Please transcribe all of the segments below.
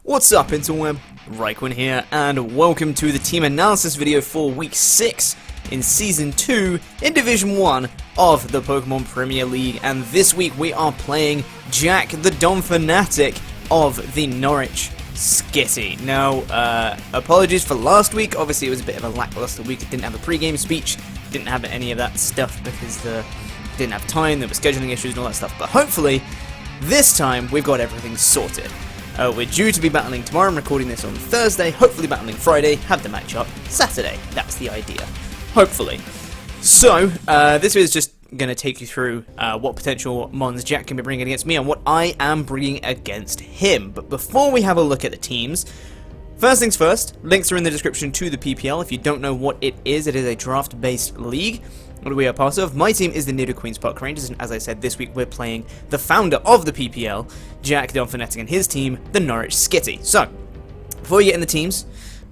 What's up, interweb? Raikwen here, and welcome to the team analysis video for Week 6 in Season 2 in Division 1 of the Pokemon Premier League. And this week we are playing Jack the Donphanatic of the Norwich Skitty. Now, apologies for last week. Obviously it was a bit of a lackluster week. It didn't have a pre-game speech, didn't have any of that stuff because didn't have time, there were scheduling issues and all that stuff. But hopefully, this time we've got everything sorted. We're due to be battling tomorrow. I'm recording this on Thursday, hopefully battling Friday, have the match up Saturday. That's the idea. Hopefully. So, this is just going to take you through what potential mons Jack can be bringing against me and what I am bringing against him. But before we have a look at the teams, first things first, links are in the description to the PPL. If you don't know what it is a draft-based league what we are part of. My team is the Nidoqueens Park Rangers, and as I said, this week we're playing the founder of the PPL, Jack the Donphanatic, and his team, the Norwich Skitty. So, before we get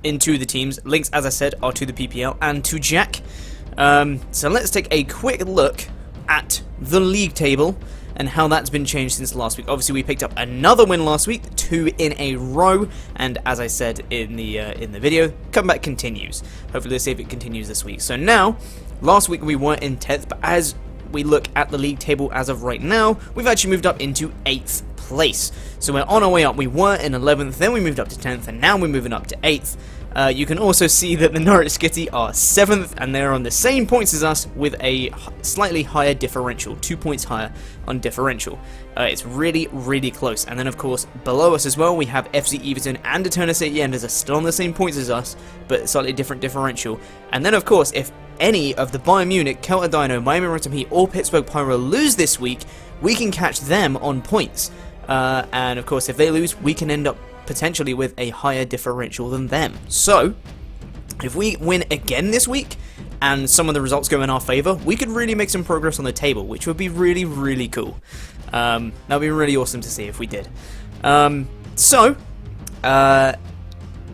into the teams, links, as I said, are to the PPL and to Jack. So let's take a quick look at the league table and how that's been changed since last week. Obviously, we picked up another win last week, 2 in a row, and as I said in the video, comeback continues. Hopefully, let's see if it continues this week. So now, last week we weren't in 10th, but as we look at the league table as of right now, we've actually moved up into 8th place. So we're on our way up. We were in 11th, then we moved up to 10th, and now we're moving up to 8th. You can also see that the Norwich Skitty are 7th, and they're on the same points as us with a slightly higher differential, 2 points higher on differential. It's really, really close. And then, of course, below us as well, we have FC Everton and Eternus Yenders are still on the same points as us, but slightly different differential. And then, of course, if any of the Bayern Munich, Celta Dino, Miami Rotom Heat, or Pittsburgh Pyro lose this week, we can catch them on points. And, of course, if they lose, we can end up potentially with a higher differential than them. So, if we win again this week, and some of the results go in our favour, we could really make some progress on the table, which would be really, really cool. That would be really awesome to see if we did.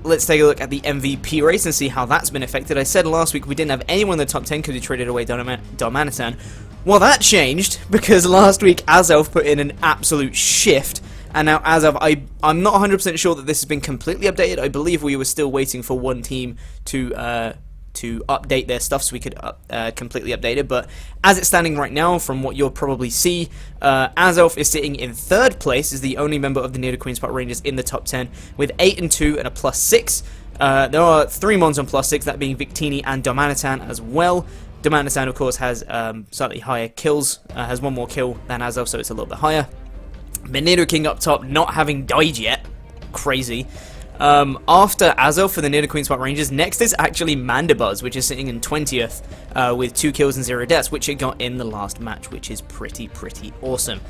Let's take a look at the MVP race and see how that's been affected. I said last week we didn't have anyone in the top 10 because we traded away Darmanitan. Well, that changed, because last week Azelf put in an absolute shift. And now, as of, I'm not 100% sure that this has been completely updated. I believe we were still waiting for one team to update their stuff so we could completely update it. But as it's standing right now, from what you'll probably see, Azelf is sitting in 3rd place, is the only member of the Nidoqueens Park Rangers in the top 10, with 8 and 2 and a +6. There are 3 mons on +6, that being Victini and Darmanitan as well. Darmanitan, of course, has slightly higher kills, has 1 more kill than Azelf, so it's a little bit higher. Nidoking up top, not having died yet. Crazy. After Azelf for the Nidoqueens Park Rangers, next is actually Mandibuzz, which is sitting in 20th with 2 kills and 0 deaths, which it got in the last match, which is pretty awesome.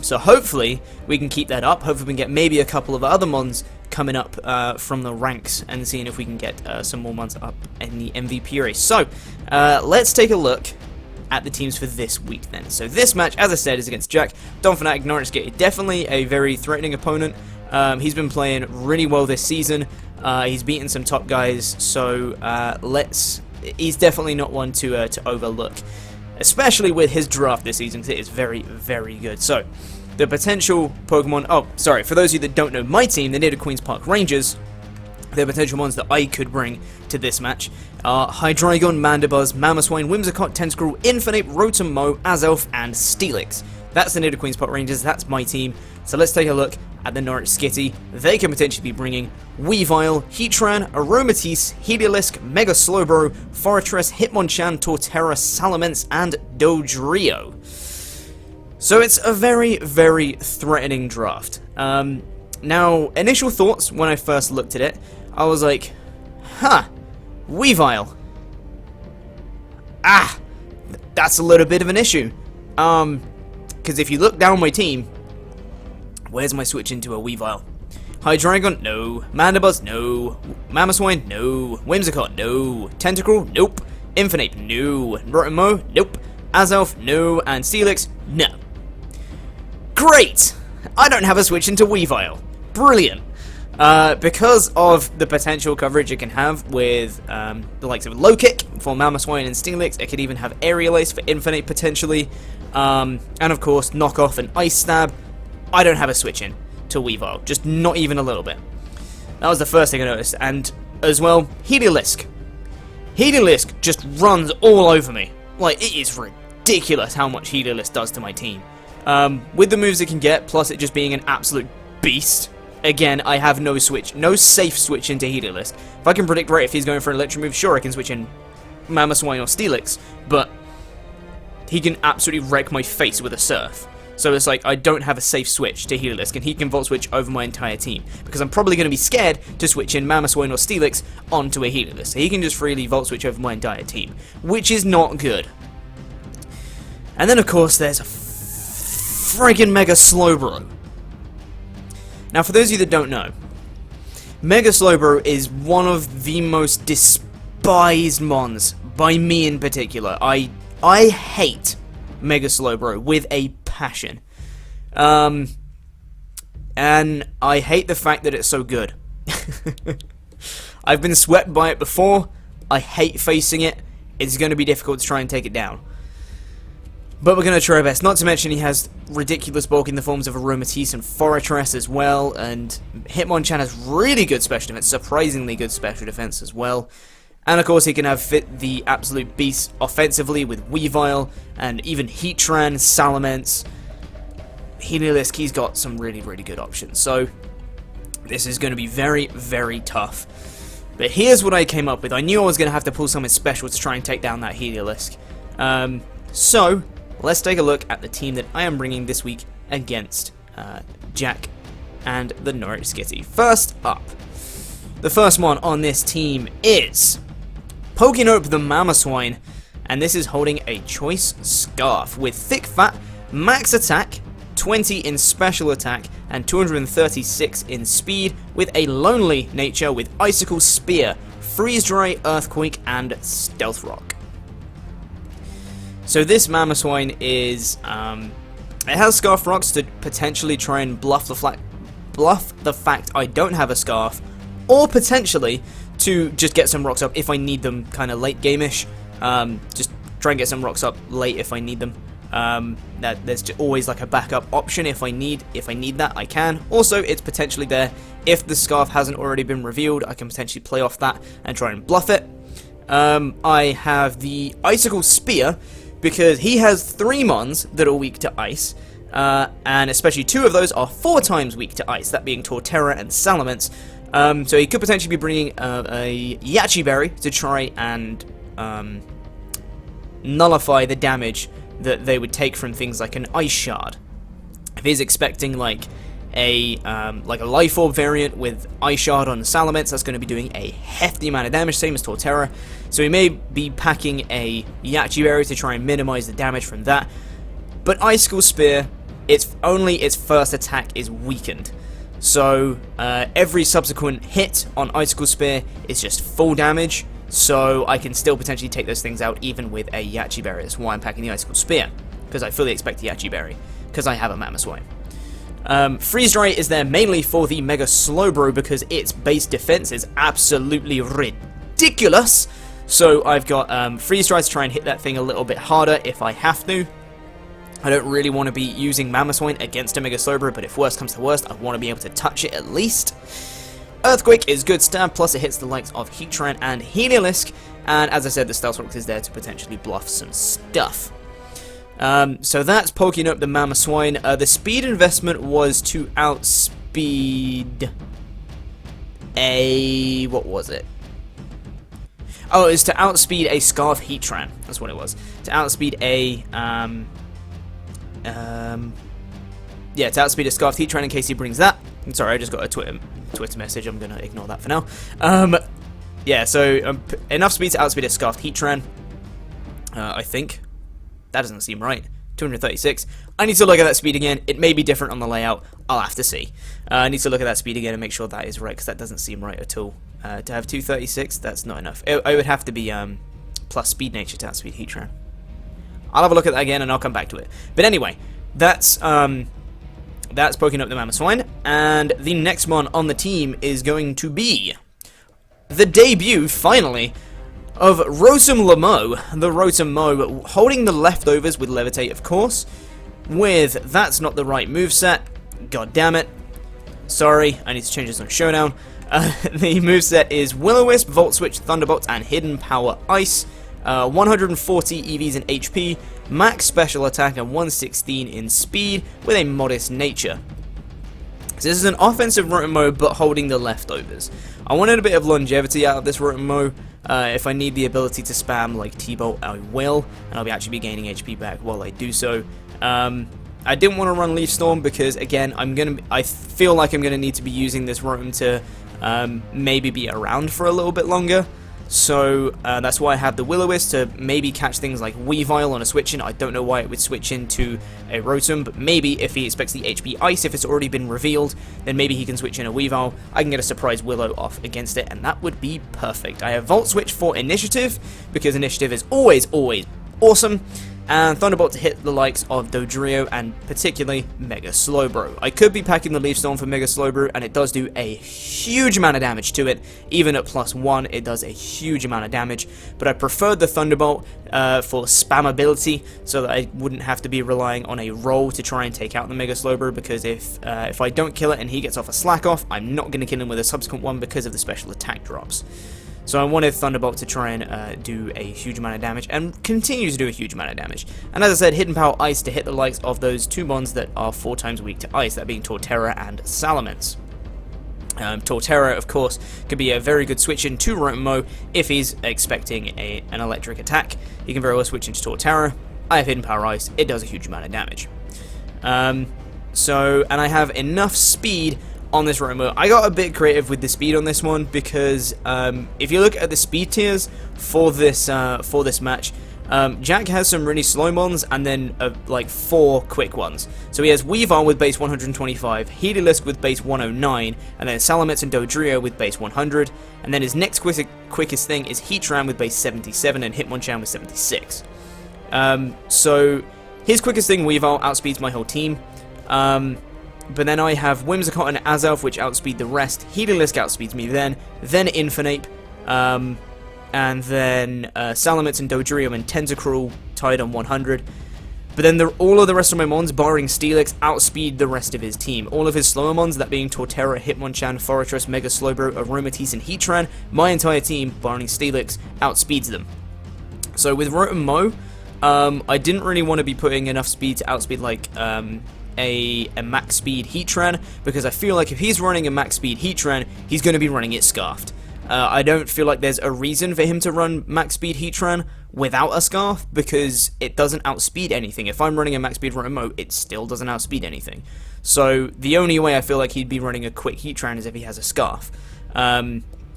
So hopefully we can keep that up. Hopefully we can get maybe a couple of other mons coming up from the ranks and seeing if we can get some more mons up in the MVP race. So let's take a look at the teams for this week then. So this match, as I said, is against Jack Donphanatic, Norwich Skitty. Definitely a very threatening opponent. He's been playing really well this season. He's beaten some top guys, so he's definitely not one to overlook, especially with his draft this season. It is very, very good. So the potential Pokemon. Oh, sorry. For those of you that don't know my team, the Nidoqueens Park Rangers, the potential ones that I could bring to this match are Hydreigon, Mandibuzz, Mamoswine, Whimsicott, Tentacruel, Infinite, Rotom, Azelf, and Steelix. That's the Nidoqueens Park Rangers, that's my team. So let's take a look at the Norwich Skitty. They can potentially be bringing Weavile, Heatran, Aromatisse, Heliolisk, Mega Slowbro, Fortress, Hitmonchan, Torterra, Salamence, and Dodrio. So it's a very, very threatening draft. Now, initial thoughts when I first looked at it, I was like, Weavile. That's a little bit of an issue. Because if you look down my team, where's my switch into a Weavile? Hydreigon, no. Mandibuzz, no. Mamoswine, no. Whimsicott, no. Tentacruel, nope. Infinite, no. Rotom, nope. Azelf, no. And Steelix, no. Great! I don't have a switch into Weavile. Brilliant. Because of the potential coverage it can have with the likes of Low Kick for Mamoswine and Steelix, it could even have Aerial Ace for Infinite potentially, and of course Knock Off and Ice Stab. I don't have a switch in. to Weavile. Just not even a little bit. That was the first thing I noticed. And as well, Heliolisk. Heliolisk just runs all over me. Like, it is ridiculous how much Heliolisk does to my team. With the moves it can get, plus it just being an absolute beast. Again, I have no safe switch into Heliolisk. If I can predict right if he's going for an electric move, sure, I can switch in Mamoswine or Steelix, but he can absolutely wreck my face with a Surf. So it's like, I don't have a safe switch to Heliolisk, and he can Volt Switch over my entire team, because I'm probably going to be scared to switch in Mamoswine or Steelix onto a Heliolisk. So he can just freely Volt Switch over my entire team, which is not good. And then, of course, there's a friggin' Mega Slowbro. Now, for those of you that don't know, Mega Slowbro is one of the most despised mons, by me in particular. I hate Mega Slowbro with a passion. And I hate the fact that it's so good. I've been swept by it before. I hate facing it. It's going to be difficult to try and take it down. But we're going to try our best. Not to mention he has ridiculous bulk in the forms of Aromatisse and Fortress as well. And Hitmonchan has really good special defense. Surprisingly good special defense as well. And of course he can have fit the absolute beast offensively with Weavile and even Heatran, Salamence. Heliolisk, he's got some really, really good options. So this is going to be very, very tough. But here's what I came up with. I knew I was going to have to pull something special to try and take down that Heliolisk. So let's take a look at the team that I am bringing this week against Jack and the Norwich Skitty. First up, the first one on this team is Pokinope the Mamoswine, and this is holding a choice Scarf with thick fat, max attack, 20 in special attack, and 236 in speed, with a lonely nature with Icicle Spear, Freeze Dry, Earthquake, and Stealth Rock. So this Mamoswine is, it has Scarf Rocks to potentially try and bluff the fact I don't have a Scarf, or potentially to just get some rocks up if I need them kind of late game-ish. Just try and get some rocks up late if I need them. There's always like a backup option if I need that, I can. Also, it's potentially there if the Scarf hasn't already been revealed. I can potentially play off that and try and bluff it. I have the Icicle Spear because he has 3 mons that are weak to ice, and especially 2 of those are 4 times weak to ice, that being Torterra and Salamence. So he could potentially be bringing a Yachi Berry to try and nullify the damage that they would take from things like an Ice Shard. If he's expecting like a Life Orb variant with Ice Shard on Salamence, that's going to be doing a hefty amount of damage, same as Torterra. So he may be packing a Yachi Berry to try and minimize the damage from that. But Icicle Spear, its first attack is weakened. So every subsequent hit on Icicle Spear is just full damage, so I can still potentially take those things out even with a Yachi Berry. That's why I'm packing the Icicle Spear, because I fully expect the Yachi Berry, because I have a Mamoswine. Freeze Dry is there mainly for the Mega Slowbro, because its base defense is absolutely ridiculous. So I've got Freeze Dry to try and hit that thing a little bit harder if I have to. I don't really want to be using Mamoswine against a Mega Slowbro, but if worst comes to worst, I want to be able to touch it at least. Earthquake is good stab, plus it hits the likes of Heatran and Heliolisk, and as I said, the Stealth Rock is there to potentially bluff some stuff. So that's Pokinope the Mamoswine. The speed investment was to outspeed a... what was it? Oh, it was to outspeed a Scarf Heatran. That's what it was. To outspeed a... yeah, to outspeed a Scarf Heatran in case he brings that. I'm sorry, I just got a Twitter message. I'm going to ignore that for now. Yeah, so enough speed to outspeed a Scarf Heatran. I think. That doesn't seem right. 236. I need to look at that speed again. It may be different on the layout. I'll have to see. I need to look at that speed again and make sure that is right, because that doesn't seem right at all. To have 236, that's not enough. It would have to be plus speed nature to outspeed Heatran. I'll have a look at that again and I'll come back to it. But anyway, that's Pokinope the Mamoswine, and the next one on the team is going to be the debut, finally, of Rotom-Lamo, the Rotom-Mo, holding the leftovers with Levitate, of course, with That's Not the Right Moveset, god damn it, Sorry, I need to change this on Showdown. The moveset is Will-O-Wisp, Volt Switch, Thunderbolt, and Hidden Power Ice. 140 EVs in HP, max special attack, and 116 in speed with a modest nature. So this is an offensive rotom mode, but holding the leftovers. I wanted a bit of longevity out of this rotom mode. If I need the ability to spam like T-Bolt, I will, and I'll actually be gaining HP back while I do so. I didn't want to run Leaf Storm because, again, I feel like I'm gonna need to be using this rotom to maybe be around for a little bit longer. So that's why I have the Will-O-Wisp to maybe catch things like Weavile on a switch-in. I don't know why it would switch into a Rotom, but maybe if he expects the HP Ice, if it's already been revealed, then maybe he can switch in a Weavile. I can get a surprise Willow off against it, and that would be perfect. I have Volt Switch for Initiative, because Initiative is always awesome. And Thunderbolt to hit the likes of Dodrio and particularly Mega Slowbro. I could be packing the Leaf Storm for Mega Slowbro, and it does do a huge amount of damage to it. Even at +1, it does a huge amount of damage. But I preferred the Thunderbolt for spammability, so that I wouldn't have to be relying on a roll to try and take out the Mega Slowbro, because if I don't kill it and he gets off a Slack Off, I'm not going to kill him with a subsequent one because of the special attack drops. So I wanted Thunderbolt to try and do a huge amount of damage, and continue to do a huge amount of damage. And as I said, Hidden Power Ice to hit the likes of those two mons that are 4 times weak to Ice, that being Torterra and Salamence. Torterra, of course, could be a very good switch in to Rotom if he's expecting an electric attack. He can very well switch into Torterra. I have Hidden Power Ice, it does a huge amount of damage. And I have enough speed on this Rotom. I got a bit creative with the speed on this one because if you look at the speed tiers for this match, Jack has some really slow mons and then like 4 quick ones. So he has Weavile with base 125, Heliolisk with base 109, and then Salamence and Dodrio with base 100. And then his next quickest thing is Heatran with base 77 and Hitmonchan with 76. So his quickest thing, Weavile, outspeeds my whole team. But then I have Whimsicott and Azelf, which outspeed the rest. Heliolisk outspeeds me then Infernape, and then Salamence and Dodrio and Tentacruel tied on 100. But then all of the rest of my mons, barring Steelix, outspeed the rest of his team. All of his slower mons, that being Torterra, Hitmonchan, Forretress, Mega Slowbro, Aromatisse, and Heatran, my entire team, barring Steelix, outspeeds them. So with Rotom, I didn't really want to be putting enough speed to outspeed like a max speed Heatran, because I feel like if he's running a max speed Heatran, he's going to be running it Scarfed. I don't feel like there's a reason for him to run max speed Heatran without a Scarf, because it doesn't outspeed anything. If I'm running a max speed Rotom, it still doesn't outspeed anything. So the only way I feel like he'd be running a quick Heatran is if he has a Scarf.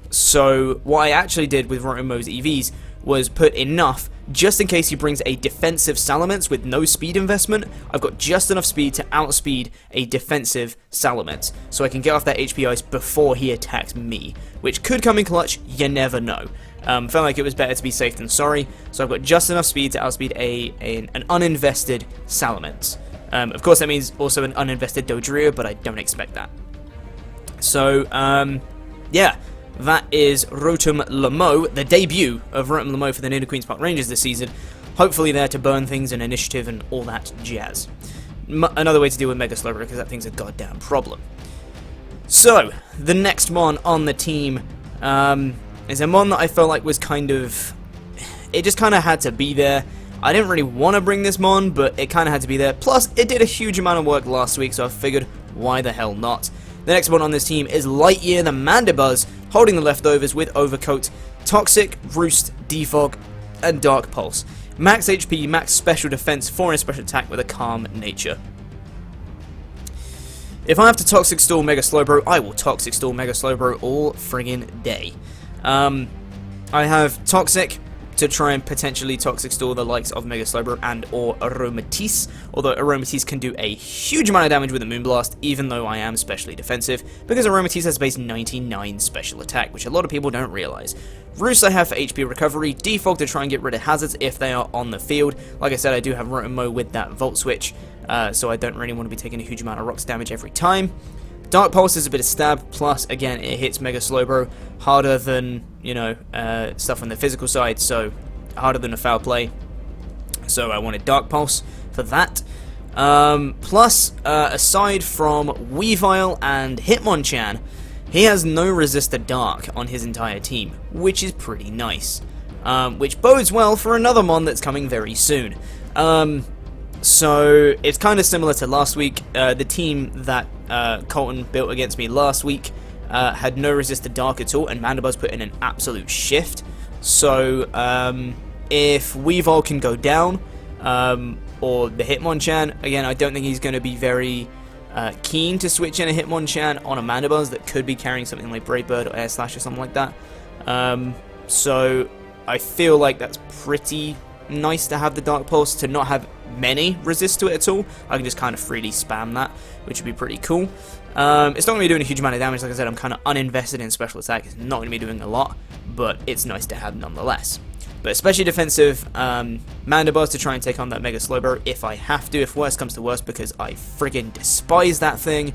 So what I actually did with Rotomo's EVs was put enough, just in case he brings a defensive Salamence with no speed investment. I've got just enough speed to outspeed a defensive Salamence, so I can get off that HP Ice before he attacks me, which could come in clutch, you never know. Felt like it was better to be safe than sorry, so I've got just enough speed to outspeed an uninvested Salamence. Of course that means also an uninvested Dodrio, but I don't expect that. So, yeah. That is Rotom Lamo, the debut of Rotom Lamo for the Nidoqueens Park Rangers this season. Hopefully there to burn things and initiative and all that jazz. Another way to deal with Mega Slowbro, because that thing's a goddamn problem. So, the next mon on the team is a mon that I felt like was kind of... It just kind of had to be there. I didn't really want to bring this mon, but it kind of had to be there. Plus, it did a huge amount of work last week, so I figured, why the hell not? The next one on this team is Lightyear the Mandibuzz, holding the leftovers with Overcoat, Toxic, Roost, Defog, and Dark Pulse. Max HP, max special defense, 4 in special attack with a calm nature. If I have to Toxic Stall Mega Slowbro, I will Toxic Stall Mega Slowbro all friggin' day. I have Toxic to try and potentially Toxic Stall the likes of Mega Slowbro and or Aromatisse, although Aromatisse can do a huge amount of damage with a Moonblast, even though I am specially defensive, because Aromatisse has base 99 special attack, which a lot of people don't realize. Roost I have for HP recovery, Defog to try and get rid of hazards if they are on the field. Like I said, I do have Rotom with that Volt Switch, so I don't really want to be taking a huge amount of Rocks damage every time. Dark Pulse is a bit of stab, plus, again, it hits Mega Slowbro harder than, you know, stuff on the physical side, so harder than a foul play. So I wanted Dark Pulse for that. Plus, aside from Weavile and Hitmonchan, he has no Resistor Dark on his entire team, which is pretty nice. Which bodes well for another mon that's coming very soon. So, it's kind of similar to last week. The team that Colton built against me last week had no Resistor Dark at all, and Mandibuzz put in an absolute shift. So, if Weavile can go down, or the Hitmonchan, again, I don't think he's going to be very keen to switch in a Hitmonchan on a Mandibuzz that could be carrying something like Brave Bird or Air Slash or something like that. So, I feel like that's pretty nice to have the Dark Pulse, to not have many resist to it at all. I can just kind of freely spam that, which would be pretty cool. It's not going to be doing a huge amount of damage. Like I said, I'm kind of uninvested in special attack. It's not going to be doing a lot, but it's nice to have nonetheless. But especially defensive Mandibuzz to try and take on that Mega Slowbro if I have to, if worse comes to worse, because I friggin' despise that thing.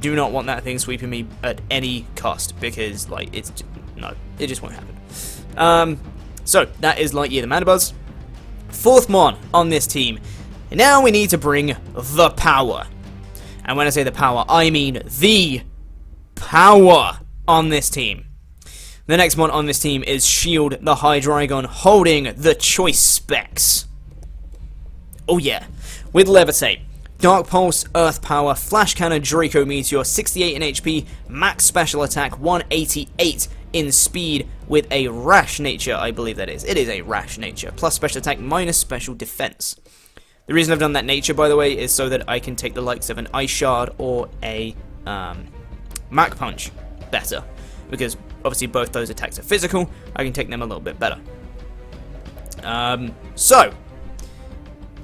Do not want that thing sweeping me at any cost, because, like, it's just, no, it just won't happen. So, that is Lightyear the Mandibuzz. Fourth mon on this team. And now we need to bring the power. And when I say the power, I mean the power on this team. The next mon on this team is Shield the Hydreigon, holding the choice specs. Oh yeah. With Levitate, Dark Pulse, Earth Power, Flash Cannon, Draco Meteor, 68 in HP, max special attack, 188 in speed, with a rash nature, I believe that is. It is a rash nature, plus special attack minus special defense. The reason I've done that nature, by the way, is so that I can take the likes of an Ice Shard or a Mach Punch better. Because obviously both those attacks are physical, I can take them a little bit better. So,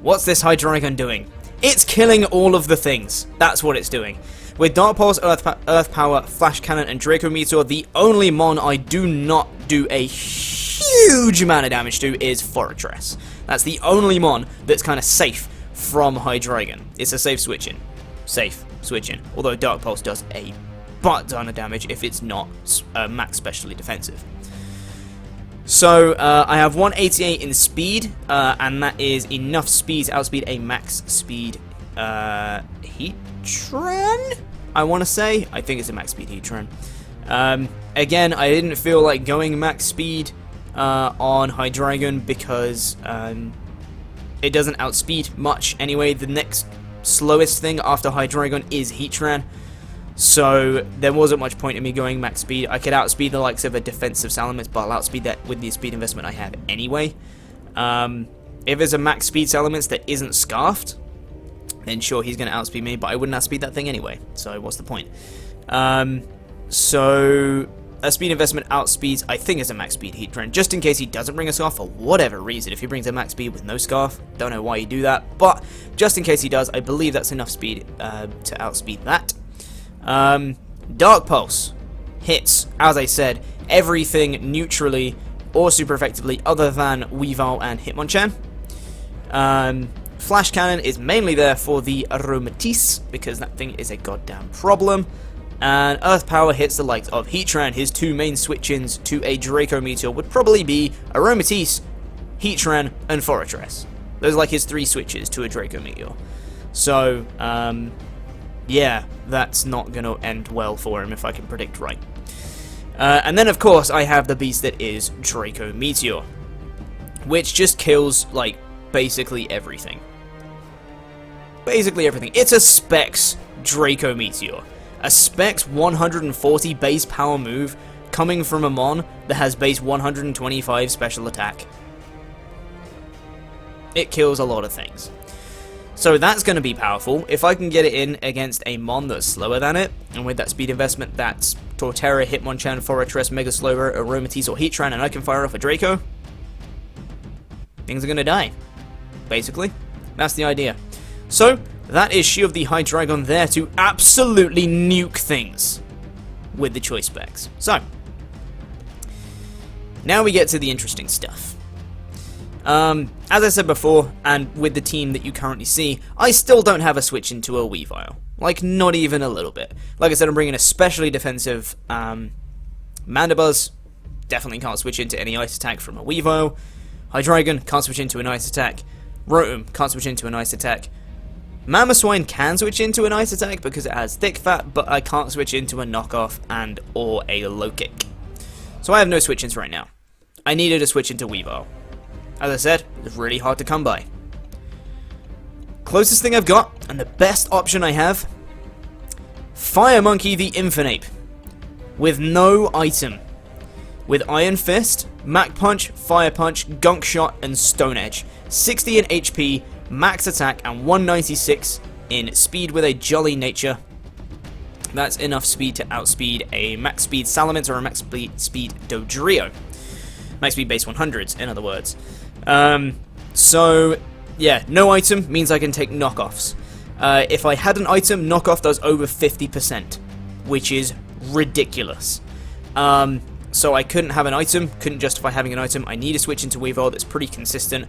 what's this Hydreigon doing? It's killing all of the things. That's what it's doing. With Dark Pulse, Earth Power, Flash Cannon, and Draco Meteor, the only mon I do not do a huge amount of damage to is Fortress. That's the only mon that's kind of safe from Hydreigon. It's a safe switch-in. Safe switch-in. Although Dark Pulse does a butt ton of damage if it's not max specially defensive. So, I have 188 in speed, and that is enough speed to outspeed a max speed Heatran, I want to say. I think it's a max speed Heatran. Again, I didn't feel like going max speed on Hydreigon because it doesn't outspeed much anyway. The next slowest thing after Hydreigon is Heatran. So there wasn't much point in me going max speed. I could outspeed the likes of a defensive Salamence, but I'll outspeed that with the speed investment I have anyway. If there's a max speed Salamence that isn't scarfed, then sure, he's going to outspeed me, but I wouldn't outspeed that thing anyway, so what's the point? So a speed investment outspeeds, I think, is a max speed Heatran, just in case he doesn't bring a scarf for whatever reason. If he brings a max speed with no scarf, don't know why you do that, but just in case he does, I believe that's enough speed to outspeed that. Dark Pulse hits, as I said, everything neutrally or super effectively other than Weavile and Hitmonchan. Flash Cannon is mainly there for the Aromatisse, because that thing is a goddamn problem. And Earth Power hits the likes of Heatran. His two main switch-ins to a Draco Meteor would probably be Aromatisse, Heatran, and Fortress. Those are like his three switches to a Draco Meteor. So, yeah, that's not going to end well for him if I can predict right. And then, of course, I have the beast that is Draco Meteor, which just kills, like, basically everything. Basically everything. It's a Specs Draco Meteor. A Specs 140 base power move coming from a mon that has base 125 special attack. It kills a lot of things. So that's going to be powerful. If I can get it in against a mon that's slower than it, and with that speed investment, that's Torterra, Hitmonchan, Fortress, Mega Slowbro, Aromatisse, or Heatran, and I can fire off a Draco, things are going to die. Basically, that's the idea. So, that is Shield the Hydreigon there to absolutely nuke things with the choice specs. So, now we get to the interesting stuff. As I said before, and with the team that you currently see, I still don't have a switch into a Weavile. Like, not even a little bit. Like I said, I'm bringing a specially defensive Mandibuzz. Definitely can't switch into any ice attack from a Weavile. Hydreigon can't switch into an ice attack. Rotom can't switch into an ice attack. Mamoswine can switch into an ice attack because it has thick fat, but I can't switch into a knockoff and or a low kick. So I have no switch-ins right now. I needed to switch into Weavile. As I said, it's really hard to come by. Closest thing I've got, and the best option I have, Fire Monkey TheDonphanatic, with no item. With Iron Fist, Mach Punch, Fire Punch, Gunk Shot, and Stone Edge. 60 in HP, max attack, and 196 in speed with a jolly nature. That's enough speed to outspeed a max speed Salamence or a max speed Dodrio. Max speed base 100s, in other words. So, yeah, no item means I can take knockoffs. If I had an item, knockoff does over 50%, which is ridiculous. So I couldn't have an item, couldn't justify having an item. I need to switch into Weavile that's pretty consistent.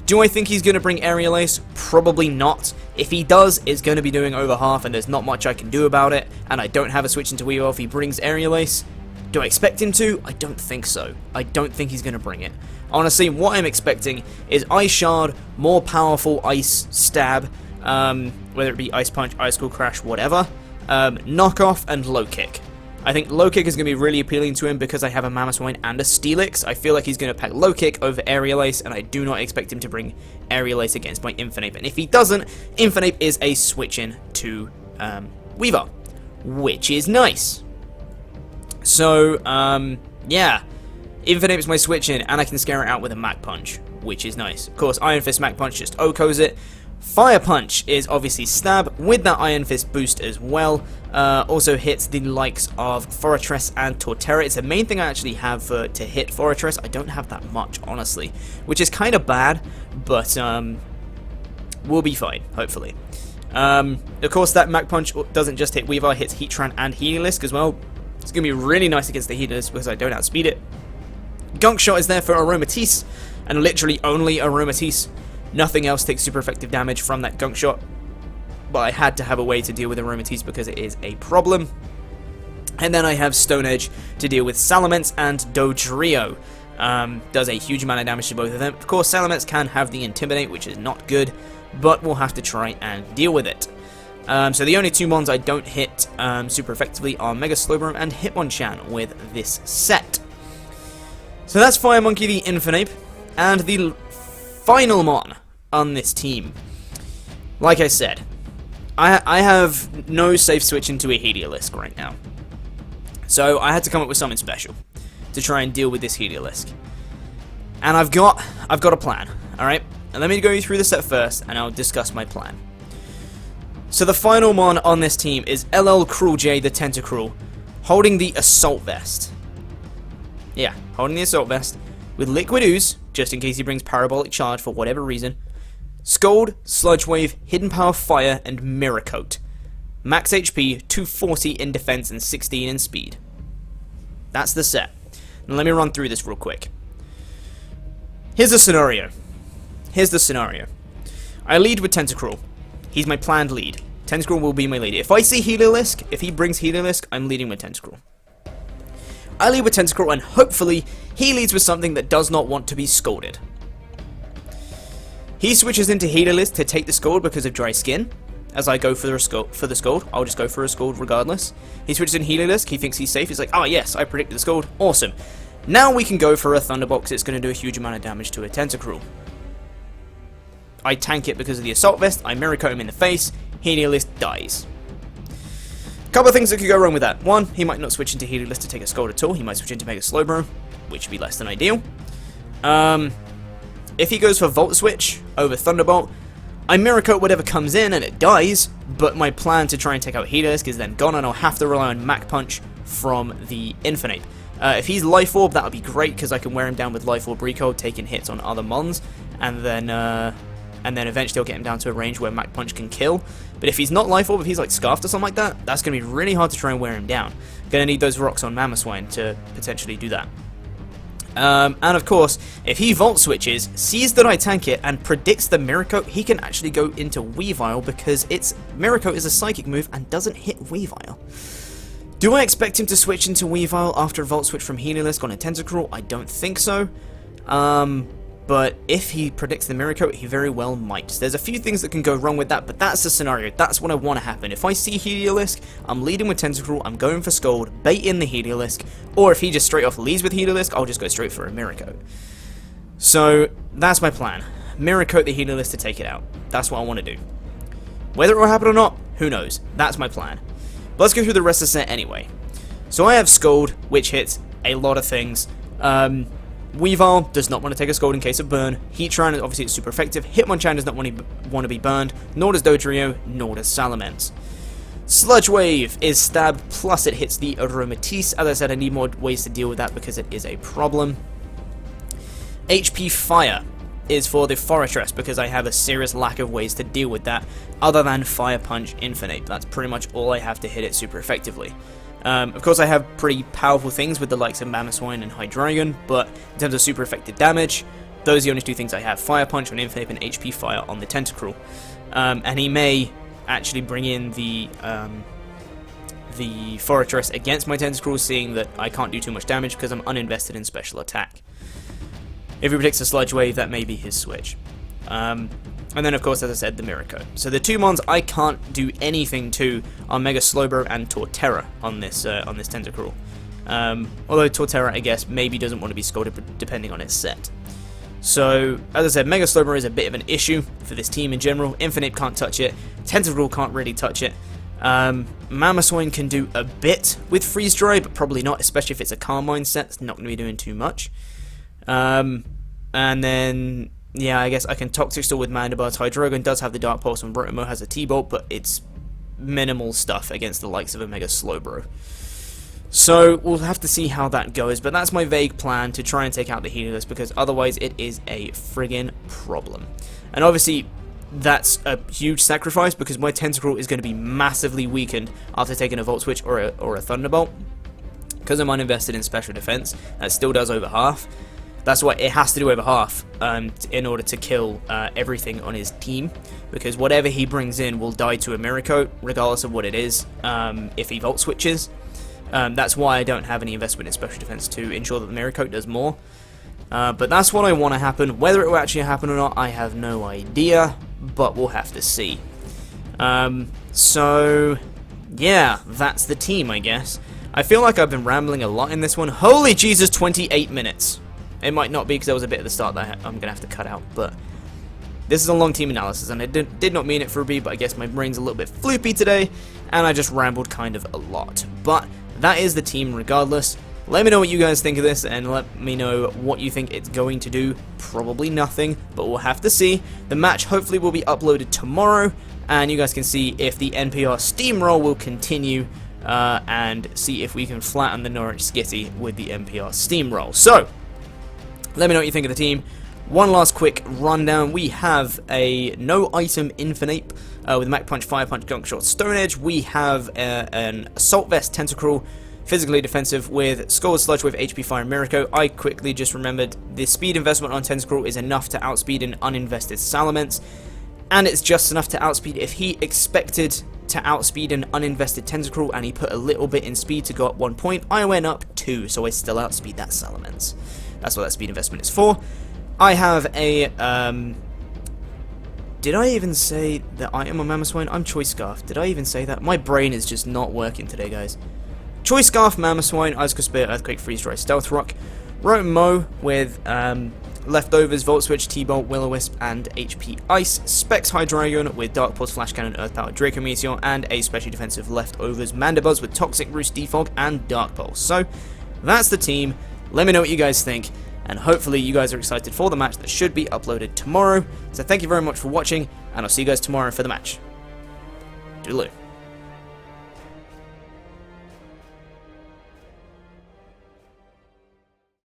Do I think he's going to bring Aerial Ace? Probably not. If he does, it's going to be doing over half, and there's not much I can do about it, and I don't have a switch into Weavile if he brings Aerial Ace. Do I expect him to? I don't think so. I don't think he's going to bring it. Honestly, what I'm expecting is Ice Shard, more powerful Ice Stab, whether it be Ice Punch, Ice Cool Crash, whatever, Knockoff, and Low Kick. I think Low Kick is going to be really appealing to him because I have a Mamoswine and a Steelix. I feel like he's going to pack Low Kick over Aerial Ace, and I do not expect him to bring Aerial Ace against my Infernape. And if he doesn't, Infernape is a switch-in to Weavile, which is nice. So, yeah, Infernape is my switch-in, and I can scare it out with a Mach Punch, which is nice. Of course, Iron Fist Mach Punch just OHKOs it. Fire Punch is obviously stab with that Iron Fist boost as well. Also hits the likes of Forretress and Torterra. It's the main thing I actually have to hit Forretress. I don't have that much, honestly, which is kind of bad, but we'll be fine, hopefully. Of course, that Mach Punch doesn't just hit Weavile, it hits Heatran and Heliolisk as well. It's going to be really nice against the Heliolisk because I don't outspeed it. Gunk Shot is there for Aromatisse, and literally only Aromatisse. Nothing else takes super effective damage from that Gunk Shot, but I had to have a way to deal with Aromatisse because it is a problem. And then I have Stone Edge to deal with Salamence and Dodrio. Does a huge amount of damage to both of them. Of course, Salamence can have the Intimidate, which is not good, but we'll have to try and deal with it. So the only two mons I don't hit super effectively are Mega Slowbro and Hitmonchan with this set. So that's Fire Monkey TheDonphanatic, and the final mon on this team. Like I said, I have no safe switch into a Heliolisk right now. So I had to come up with something special to try and deal with this Heliolisk. And I've got a plan, alright? And let me go through the set first, and I'll discuss my plan. So the final mon on this team is LL Cruel J the Tentacruel, holding the Assault Vest. Yeah, holding the Assault Vest, with Liquid Ooze, just in case he brings Parabolic Charge for whatever reason, Scold, Sludge Wave, Hidden Power Fire, and Mirror Coat. Max HP, 240 in defense and 16 in speed. That's the set. Now let me run through this real quick. Here's the scenario. I lead with Tentacruel. He's my planned lead. Tentacruel will be my lead. If I see Heliolisk, if he brings Heliolisk, I'm leading with Tentacruel. I lead with Tentacruel, and hopefully he leads with something that does not want to be scolded. He switches into Heliolisk to take the Scold because of Dry Skin. As I go for the Scold, I'll just go for a Scold regardless. He switches in Heliolisk, he thinks he's safe, he's like, oh yes, I predicted the Scold, awesome. Now we can go for a Thunderbolt because it's going to do a huge amount of damage to a Tentacruel. I tank it because of the Assault Vest, I Mirror Coat him in the face, Heliolisk dies. Couple of things that could go wrong with that. One, he might not switch into Heliolisk to take a Scold at all. He might switch into Mega Slowbro, which would be less than ideal. If he goes for Volt Switch over Thunderbolt, I Mirror Coat whatever comes in and it dies, but my plan to try and take out Heliolisk is then gone, and I'll have to rely on Mach Punch from the Infernape. If he's Life Orb, that would be great because I can wear him down with Life Orb Recall, taking hits on other mons, and then eventually I'll get him down to a range where Mach Punch can kill. But if he's not Life Orb, if he's like Scarfed or something like that, that's going to be really hard to try and wear him down. Going to need those rocks on Mamoswine to potentially do that. And of course, if he Volt Switches, sees that I tank it, and predicts the Mirror Coat, he can actually go into Weavile because Mirror Coat is a Psychic move and doesn't hit Weavile. Do I expect him to switch into Weavile after a Volt Switch from Heliolisk on a Tentacruel? I don't think so. But if he predicts the Miracle, he very well might. There's a few things that can go wrong with that, but that's the scenario. That's what I want to happen. If I see Heliolisk, I'm leading with Tentacruel, I'm going for Scold, bait in the Heliolisk, or if he just straight off leads with Heliolisk, I'll just go straight for a Miracle. So, that's my plan. Miracle the Heliolisk to take it out. That's what I want to do. Whether it will happen or not, who knows. That's my plan. But let's go through the rest of the set anyway. So I have Scold, which hits a lot of things. Weavile does not want to take a Scold in case of burn. Heatran, obviously it's super effective. Hitmonchan does not want to be burned. Nor does Dodrio, nor does Salamence. Sludge Wave is stabbed, plus it hits the Aromatisse. As I said, I need more ways to deal with that because it is a problem. HP Fire is for the Fortress because I have a serious lack of ways to deal with that other than Fire Punch Infinite. That's pretty much all I have to hit it super effectively. Of course, I have pretty powerful things with the likes of Mamoswine and Hydreigon, but in terms of super effective damage, those are the only two things I have. Fire Punch on Infinite and HP Fire on the Tentacruel. And he may actually bring in the Fortress against my Tentacruel, seeing that I can't do too much damage because I'm uninvested in special attack. If he predicts a Sludge Wave, that may be his switch. And then, of course, as I said, the Miracle. So the two mons I can't do anything to are Mega Slowbro and Torterra on this Tentacruel. Although Torterra, I guess, maybe doesn't want to be scolded depending on its set. So, as I said, Mega Slowbro is a bit of an issue for this team in general. Infinite can't touch it. Tentacruel can't really touch it. Mamoswine can do a bit with Freeze Dry, but probably not, especially if it's a Carmine set. It's not going to be doing too much. And then, yeah, I guess I can Toxic Storm with Mandibuzz. Hydreigon does have the Dark Pulse and Rotomo has a T-Bolt, but it's minimal stuff against the likes of a Mega Slowbro. So, we'll have to see how that goes, but that's my vague plan to try and take out the Heliolisk, because otherwise it is a friggin' problem. And obviously, that's a huge sacrifice, because my Tentacruel is going to be massively weakened after taking a Volt Switch or a Thunderbolt. Because I'm uninvested in Special Defense, that still does over half. That's why it has to do over half in order to kill everything on his team, because whatever he brings in will die to a Miracle, regardless of what it is, if he Volt Switches. That's why I don't have any investment in Special Defense to ensure that the Miracle does more. But that's what I want to happen. Whether it will actually happen or not, I have no idea, but we'll have to see. So, yeah, that's the team, I guess. I feel like I've been rambling a lot in this one. Holy Jesus, 28 minutes. It might not be because there was a bit at the start that I'm going to have to cut out, but this is a long team analysis, and I did not mean it for a B, but I guess my brain's a little bit floopy today, and I just rambled kind of a lot. But that is the team regardless. Let me know what you guys think of this, and let me know what you think it's going to do. Probably nothing, but we'll have to see. The match hopefully will be uploaded tomorrow, and you guys can see if the NPR steamroll will continue, and see if we can flatten the Norwich Skitty with the NPR steamroll. So, let me know what you think of the team. One last quick rundown. We have a no item Infinite with Mach Punch, Fire Punch, Gunk Shot, Stone Edge. We have an Assault Vest Tentacruel, physically defensive with Scald, Sludge Wave, HP Fire, and Miracle. I quickly just remembered the speed investment on Tentacruel is enough to outspeed an uninvested Salamence, and it's just enough to outspeed if he expected to outspeed an uninvested Tentacruel and he put a little bit in speed to go up 1 point. I went up 2, so I still outspeed that Salamence. That's what that speed investment is for. I have a, did I even say that I am a Mamoswine? I'm Choice Scarf. Did I even say that? My brain is just not working today, guys. Choice Scarf, Mamoswine, Icicle Spear, Earthquake, Freeze Dry, Stealth Rock, Rotomo with Leftovers, Volt Switch, T-Bolt, Will-O-Wisp, and HP Ice, Specs Hydreigon with Dark Pulse, Flash Cannon, Earth Power, Draco Meteor, and a specially defensive Leftovers Mandibuzz with Toxic Roost, Defog, and Dark Pulse. So, that's the team. Let me know what you guys think, and hopefully you guys are excited for the match that should be uploaded tomorrow. So thank you very much for watching, and I'll see you guys tomorrow for the match. Toodaloo.